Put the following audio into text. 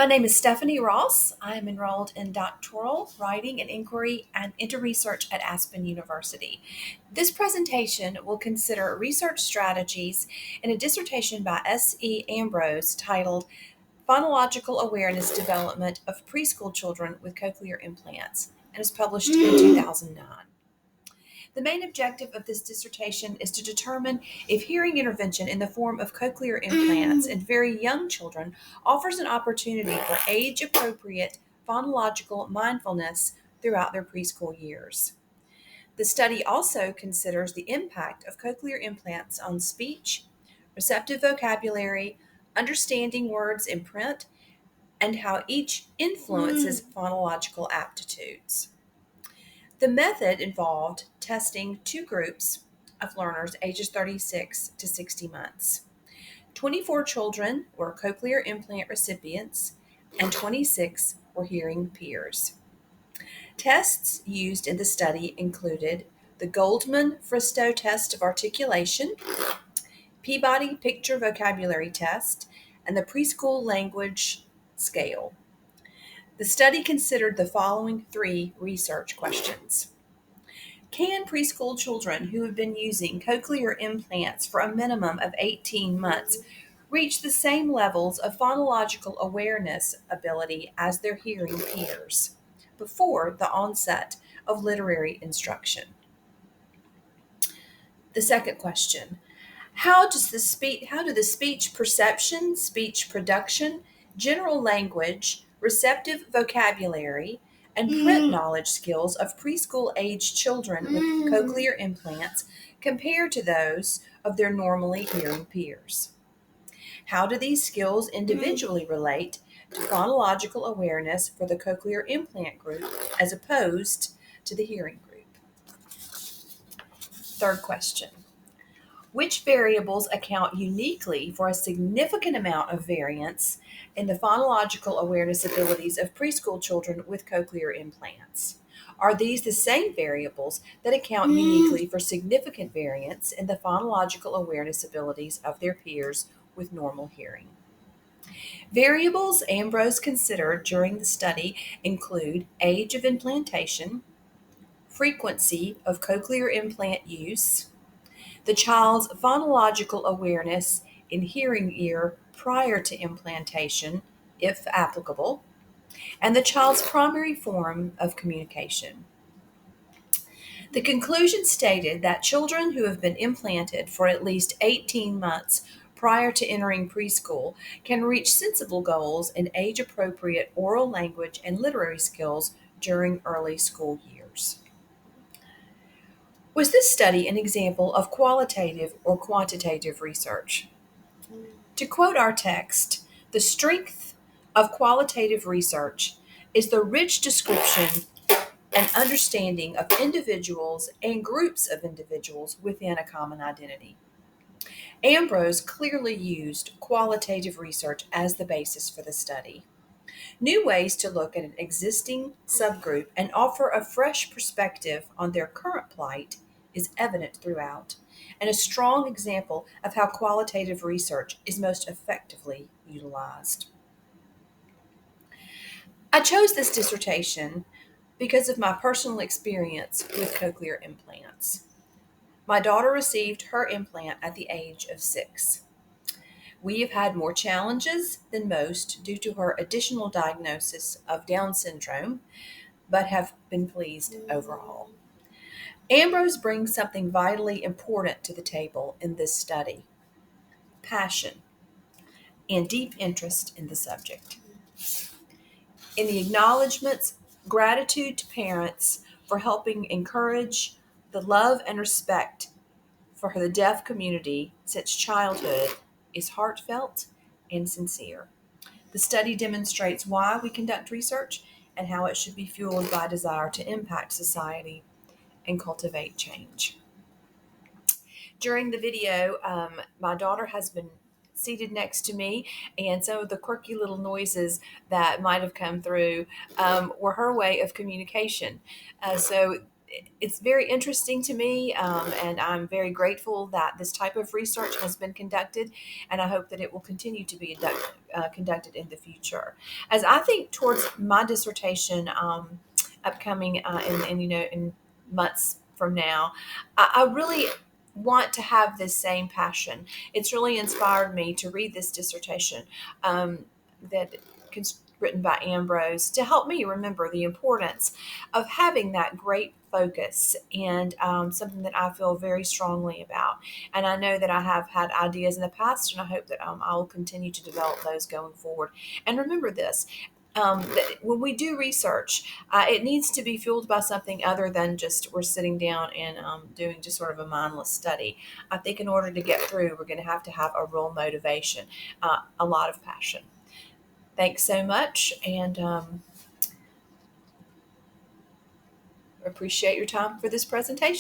My name is Stephanie Ross. I am enrolled in doctoral writing and inquiry and into research at Aspen University. This presentation will consider research strategies in a dissertation by S.E. Ambrose titled Phonological Awareness Development of Preschool Children with Cochlear Implants and was published in 2009. The main objective of this dissertation is to determine if hearing intervention in the form of cochlear implants in very young children offers an opportunity for age appropriate phonological mindfulness throughout their preschool years. The study also considers the impact of cochlear implants on speech, receptive vocabulary, understanding words in print, and how each influences phonological aptitudes. The method involved testing two groups of learners ages 36 to 60 months. 24 children were cochlear implant recipients and 26 were hearing peers. Tests used in the study included the Goldman-Fristow test of articulation, Peabody Picture Vocabulary Test, and the Preschool Language Scale. The study considered the following three research questions. Can preschool children who have been using cochlear implants for a minimum of 18 months reach the same levels of phonological awareness ability as their hearing peers before the onset of literary instruction? The second question, how do the speech perception, speech production, general language, receptive vocabulary, and print knowledge skills of preschool age children with cochlear implants compare to those of their normally hearing peers? How do these skills individually relate to phonological awareness for the cochlear implant group as opposed to the hearing group? Third question, which variables account uniquely for a significant amount of variance in the phonological awareness abilities of preschool children with cochlear implants? Are these the same variables that account uniquely for significant variance in the phonological awareness abilities of their peers with normal hearing? Variables Ambrose considered during the study include age of implantation, frequency of cochlear implant use, the child's phonological awareness in hearing ear prior to implantation, if applicable, and the child's primary form of communication. The conclusion stated that children who have been implanted for at least 18 months prior to entering preschool can reach sensible goals in age-appropriate oral language and literary skills during early school years. Was this study an example of qualitative or quantitative research? To quote our text, the strength of qualitative research is the rich description and understanding of individuals and groups of individuals within a common identity. Ambrose clearly used qualitative research as the basis for the study. New ways to look at an existing subgroup and offer a fresh perspective on their current plight is evident throughout, and a strong example of how qualitative research is most effectively utilized. I chose this dissertation because of my personal experience with cochlear implants. My daughter received her implant at the age of 6. We have had more challenges than most due to her additional diagnosis of Down syndrome, but have been pleased overall. Ambrose brings something vitally important to the table in this study: passion and deep interest in the subject. In the acknowledgments, gratitude to parents for helping encourage the love and respect for the deaf community since childhood is heartfelt and sincere. The study demonstrates why we conduct research and how it should be fueled by a desire to impact society and cultivate change. During the video, my daughter has been seated next to me, and some of the quirky little noises that might have come through were her way of communication. So it's very interesting to me, and I'm very grateful that this type of research has been conducted, and I hope that it will continue to be conducted in the future. As I think towards my dissertation upcoming in months from now, I really want to have this same passion. It's really inspired me to read this dissertation that written by Ambrose to help me remember the importance of having that great focus and something that I feel very strongly about. And I know that I have had ideas in the past, and I hope that I will continue to develop those going forward. And remember this. That when we do research, it needs to be fueled by something other than just we're sitting down and doing just sort of a mindless study. I think in order to get through, we're going to have a real motivation, a lot of passion. Thanks so much, and appreciate your time for this presentation.